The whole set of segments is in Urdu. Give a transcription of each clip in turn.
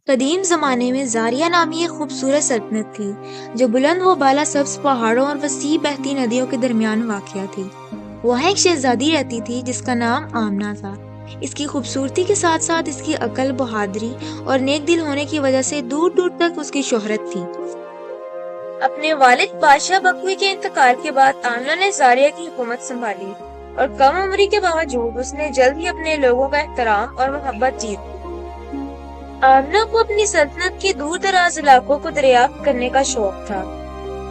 قدیم زمانے میں زاریہ نامی ایک خوبصورت سلطنت تھی جو بلند و بالا سبز پہاڑوں اور وسیع بہتی ندیوں کے درمیان واقع تھی۔ وہاں ایک شہزادی رہتی تھی جس کا نام آمنہ تھا۔ اس کی خوبصورتی کے ساتھ ساتھ اس کی عقل، بہادری اور نیک دل ہونے کی وجہ سے دور دور تک اس کی شہرت تھی۔ اپنے والد بادشاہ بکوی کے انتقال کے بعد آمنہ نے زاریہ کی حکومت سنبھالی اور کم عمری کے باوجود اس نے جلد ہی اپنے لوگوں کا احترام اور محبت جیت لی۔ آمنہ کو اپنی سلطنت کے دور دراز علاقوں کو دریافت کرنے کا شوق تھا۔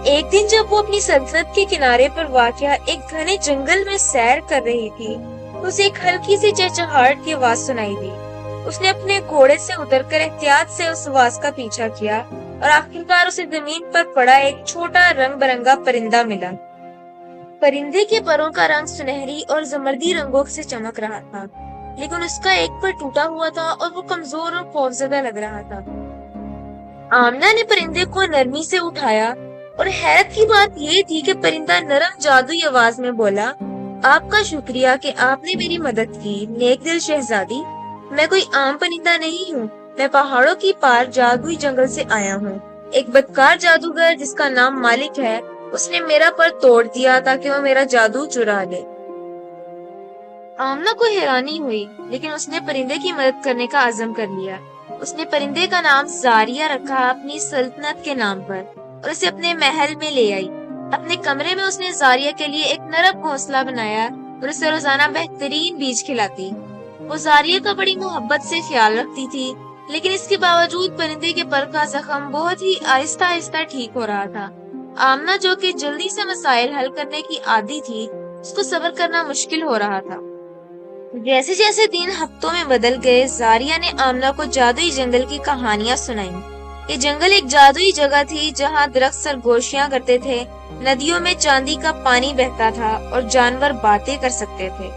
ایک دن جب وہ اپنی سلطنت کے کنارے پر واقع ایک گھنے جنگل میں سیر کر رہی تھی، اسے ایک ہلکی سی چہچہاہٹ کی آواز سنائی دی۔ اس نے اپنے گھوڑے سے اتر کر احتیاط سے اس آواز کا پیچھا کیا اور آخرکار اسے زمین پر پڑا ایک چھوٹا رنگ برنگا پرندہ ملا۔ پرندے کے پروں کا رنگ سنہری اور زمردی رنگوں سے چمک رہا تھا، لیکن اس کا ایک پر ٹوٹا ہوا تھا اور وہ کمزور اور خوفزدہ لگ رہا تھا۔ آمنہ نے پرندے کو نرمی سے اٹھایا اور حیرت کی بات یہ تھی کہ پرندہ نرم جادوئی آواز میں بولا، آپ کا شکریہ کہ آپ نے میری مدد کی، نیک دل شہزادی۔ میں کوئی عام پرندہ نہیں ہوں، میں پہاڑوں کی پار جادوئی جنگل سے آیا ہوں۔ ایک بدکار جادوگر جس کا نام مالک ہے، اس نے میرا پر توڑ دیا تاکہ وہ میرا جادو چرا لے۔ آمنہ کو حیرانی ہوئی، لیکن اس نے پرندے کی مدد کرنے کا عزم کر لیا۔ اس نے پرندے کا نام زاریہ رکھا اپنی سلطنت کے نام پر اور اسے اپنے محل میں لے آئی۔ اپنے کمرے میں اس نے زاریہ کے لیے ایک نرم گھونسلہ بنایا اور اسے روزانہ بہترین بیج کھلاتی۔ وہ زاریہ کا بڑی محبت سے خیال رکھتی تھی، لیکن اس کے باوجود پرندے کے پر کا زخم بہت ہی آہستہ آہستہ ٹھیک ہو رہا تھا۔ آمنہ جو کہ جلدی سے مسائل حل کرنے کی عادی تھی، اس کو صبر کرنا مشکل ہو رہا تھا۔ جیسے جیسے دن ہفتوں میں بدل گئے، زاریہ نے آمنہ کو جادوئی جنگل کی کہانیاں سنائیں۔ یہ جنگل ایک جادوئی جگہ تھی جہاں درخت سرگوشیاں کرتے تھے، ندیوں میں چاندی کا پانی بہتا تھا اور جانور باتیں کر سکتے تھے۔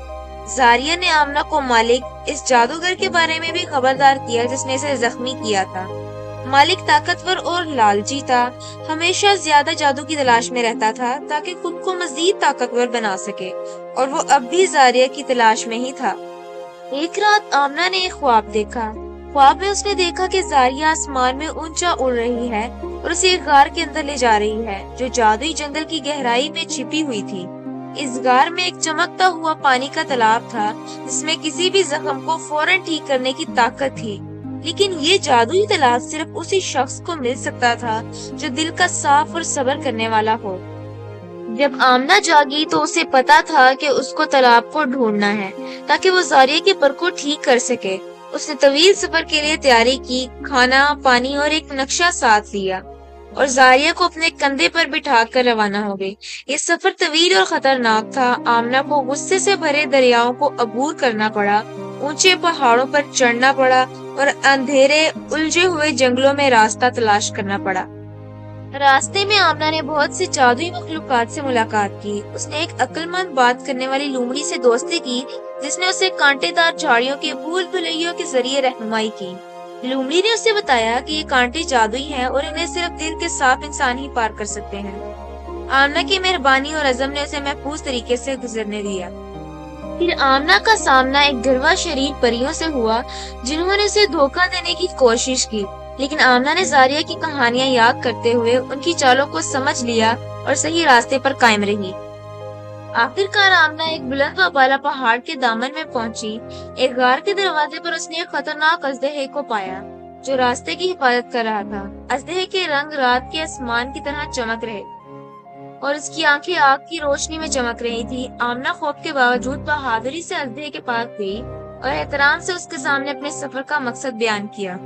زاریہ نے آمنہ کو مالک، اس جادوگر کے بارے میں بھی خبردار کیا جس نے اسے زخمی کیا تھا۔ مالک طاقتور اور لالچی تھا، ہمیشہ زیادہ جادو کی تلاش میں رہتا تھا تاکہ خود کو مزید طاقتور بنا سکے، اور وہ اب بھی زاریہ کی تلاش میں ہی تھا۔ ایک رات آمنہ نے ایک خواب دیکھا۔ خواب میں اس نے دیکھا کہ زاریہ آسمان میں اونچا اڑ رہی ہے اور اسے ایک غار کے اندر لے جا رہی ہے جو جادوئی جنگل کی گہرائی میں چھپی ہوئی تھی۔ اس غار میں ایک چمکتا ہوا پانی کا تالاب تھا جس میں کسی بھی زخم کو فوراً ٹھیک کرنے کی طاقت تھی، لیکن یہ جادوئی تالاب صرف اسی شخص کو مل سکتا تھا جو دل کا صاف اور صبر کرنے والا ہو۔ جب آمنہ جاگی تو اسے پتا تھا کہ اس کو تالاب کو ڈھونڈنا ہے تاکہ وہ زاریہ کے پر کو ٹھیک کر سکے۔ اس نے طویل سفر کے لیے تیاری کی، کھانا، پانی اور ایک نقشہ ساتھ لیا اور زاریہ کو اپنے کندھے پر بٹھا کر روانہ ہو گئی۔ یہ سفر طویل اور خطرناک تھا۔ آمنہ کو غصے سے بھرے دریاؤں کو عبور کرنا پڑا، اونچے پہاڑوں پر چڑھنا پڑا اور اندھیرے الجھے ہوئے جنگلوں میں راستہ تلاش کرنا پڑا۔ راستے میں آمنہ نے بہت سے جادوئی مخلوقات سے ملاقات کی۔ اس نے ایک عقل مند بات کرنے والی لومڑی سے دوستی کی جس نے اسے کانٹے دار جھاڑیوں کے بھول بھلیوں کے ذریعے رہنمائی کی۔ لومڑی نے اسے بتایا کہ یہ کانٹے جادوئی ہیں اور انہیں صرف دل کے صاف انسان ہی پار کر سکتے ہیں۔ آمنہ کی مہربانی اور عزم نے اسے محفوظ طریقے سے گزرنے دیا۔ پھر آمنہ کا سامنا ایک گھروا شریر پریوں سے ہوا جنہوں نے اسے دھوکہ دینے کی کوشش کی، لیکن آمنہ نے زاریہ کی کہانیاں یاد کرتے ہوئے ان کی چالوں کو سمجھ لیا اور صحیح راستے پر قائم رہی۔ آخرکار آمنہ ایک بلند و بالا پہاڑ کے دامن میں پہنچی۔ ایک غار کے دروازے پر اس نے ایک خطرناک اژدہے کو پایا جو راستے کی حفاظت کر رہا تھا۔ اژدہے کے رنگ رات کے آسمان کی طرح چمک رہے اور اس کی آنکھیں آگ کی روشنی میں چمک رہی تھی۔ آمنہ خوف کے باوجود بہادری سے اژدہے کے پاس گئی اور احترام سے اس کے سامنے اپنے سفر کا مقصد بیان کیا۔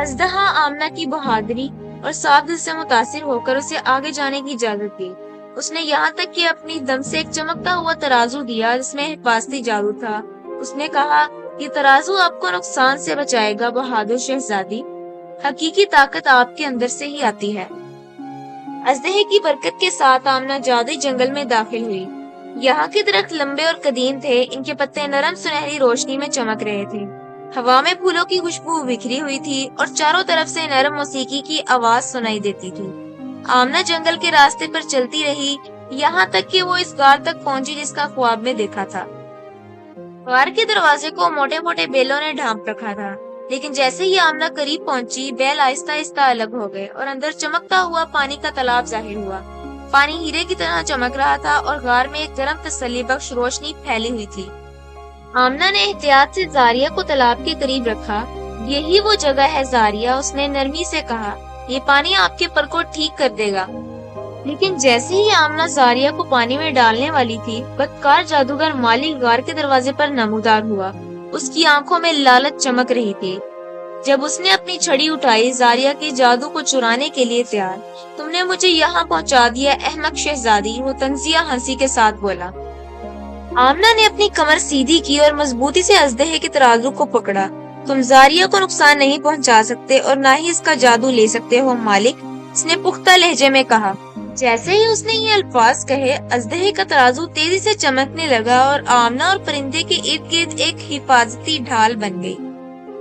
اژدہا آمنہ کی بہادری اور صاف دل سے متاثر ہو کر اسے آگے جانے کی اجازت دی۔ اس نے یہاں تک کہ اپنی دم سے ایک چمکتا ہوا ترازو دیا جس میں حفاظتی جادو تھا۔ اس نے کہا، یہ ترازو آپ کو نقصان سے بچائے گا بہادر شہزادی، حقیقی طاقت آپ کے اندر سے ہی آتی ہے۔ اژدہے کی برکت کے ساتھ آمنہ جادوئی جنگل میں داخل ہوئی۔ یہاں کے درخت لمبے اور قدیم تھے، ان کے پتے نرم سنہری روشنی میں چمک رہے تھے۔ ہوا میں پھولوں کی خوشبو بکھری ہوئی تھی اور چاروں طرف سے نرم موسیقی کی آواز سنائی دیتی تھی۔ آمنہ جنگل کے راستے پر چلتی رہی یہاں تک کہ وہ اس غار تک پہنچی جس کا خواب میں دیکھا تھا۔ غار کے دروازے کو موٹے موٹے بیلوں نے ڈھانپ رکھا تھا۔ لیکن جیسے ہی آمنہ قریب پہنچی، بیل آہستہ آہستہ الگ ہو گئے اور اندر چمکتا ہوا پانی کا تالاب ظاہر ہوا۔ پانی ہیرے کی طرح چمک رہا تھا اور غار میں ایک گرم تسلی بخش روشنی پھیلی ہوئی تھی۔ آمنہ نے احتیاط سے زاریہ کو تالاب کے قریب رکھا۔ یہی وہ جگہ ہے زاریہ، اس نے نرمی سے کہا، یہ پانی آپ کے پر کو ٹھیک کر دے گا۔ لیکن جیسے ہی آمنہ زاریہ کو پانی میں ڈالنے والی تھی، بدکار جادوگر مالک غار کے دروازے پر نمودار ہوا۔ اس کی آنکھوں میں لالچ چمک رہی تھی۔ جب اس نے اپنی چھڑی اٹھائی، زاریہ کے جادو کو چرانے کے لیے تیار۔ تم نے مجھے یہاں پہنچا دیا احمق شہزادی، وہ طنزیہ ہنسی کے ساتھ بولا۔ آمنہ نے اپنی کمر سیدھی کی اور مضبوطی سے اژدہے کے ترازو کو پکڑا۔ تم زاریہ کو نقصان نہیں پہنچا سکتے اور نہ ہی اس کا جادو لے سکتے ہو مالک، اس نے پختہ لہجے میں کہا۔ جیسے ہی اس نے یہ الفاظ کہے، اژدہے کا ترازو تیزی سے چمکنے لگا اور آمنہ اور پرندے کے ارد گرد ایک حفاظتی ڈھال بن گئی۔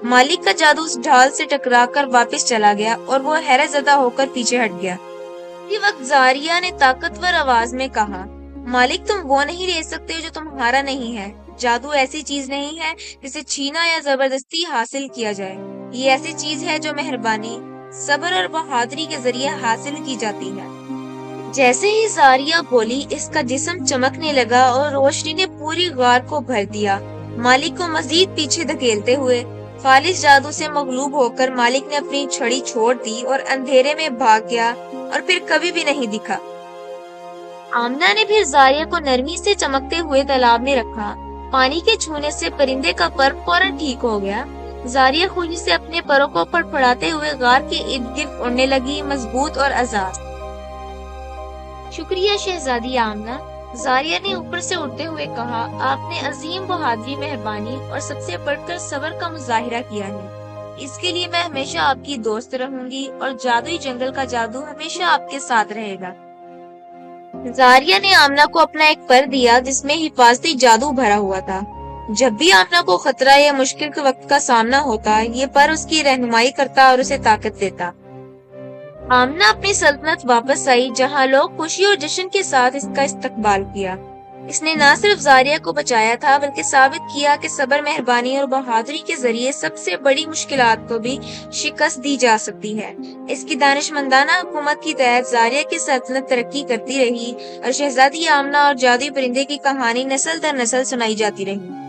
مالک کا جادو اس ڈھال سے ٹکرا کر واپس چلا گیا اور وہ حیرت زدہ ہو کر پیچھے ہٹ گیا۔ اسی وقت زاریہ نے طاقتور آواز میں کہا، مالک تم وہ نہیں لے سکتے جو تمہارا نہیں ہے۔ جادو ایسی چیز نہیں ہے جسے چھینا یا زبردستی حاصل کیا جائے۔ یہ ایسی چیز ہے جو مہربانی، صبر اور بہادری کے ذریعے حاصل کی جاتی ہے۔ جیسے ہی زاریہ بولی، اس کا جسم چمکنے لگا اور روشنی نے پوری غار کو بھر دیا۔ مالک کو مزید پیچھے دھکیلتے ہوئے خالص جادو سے مغلوب ہو کر مالک نے اپنی چھڑی چھوڑ دی اور اندھیرے میں بھاگ گیا اور پھر کبھی بھی نہیں دکھا۔ آمنہ نے پھر زاریہ کو نرمی سے چمکتے ہوئے تالاب میں رکھا۔ پانی کے چھونے سے پرندے کا پر فوراً ٹھیک ہو گیا۔ زاریہ خوشی سے اپنے پروں کو پھڑپھڑاتے ہوئے غار کے ارد گرد اڑنے لگی، مضبوط اور آزاد۔ شکریہ شہزادی آمنہ، زاریہ نے اوپر سے اڑتے ہوئے کہا، آپ نے عظیم بہادری، مہربانی اور سب سے بڑھ کر صبر کا مظاہرہ کیا ہے۔ اس کے لیے میں ہمیشہ آپ کی دوست رہوں گی اور جادوئی جنگل کا جادو ہمیشہ آپ کے ساتھ رہے گا۔ زاریہ نے آمنہ کو اپنا ایک پر دیا جس میں حفاظتی جادو بھرا ہوا تھا۔ جب بھی آمنہ کو خطرہ یا مشکل کے وقت کا سامنا ہوتا، یہ پر اس کی رہنمائی کرتا اور اسے طاقت دیتا۔ آمنہ اپنی سلطنت واپس آئی، جہاں لوگ خوشی اور جشن کے ساتھ اس کا استقبال کیا۔ اس نے نہ صرف زاریہ کو بچایا تھا بلکہ ثابت کیا کہ صبر، مہربانی اور بہادری کے ذریعے سب سے بڑی مشکلات کو بھی شکست دی جا سکتی ہے۔ اس کی دانشمندانہ حکومت کے تحت زاریہ کی سلطنت ترقی کرتی رہی اور شہزادی آمنہ اور جادوئی پرندے کی کہانی نسل در نسل سنائی جاتی رہی۔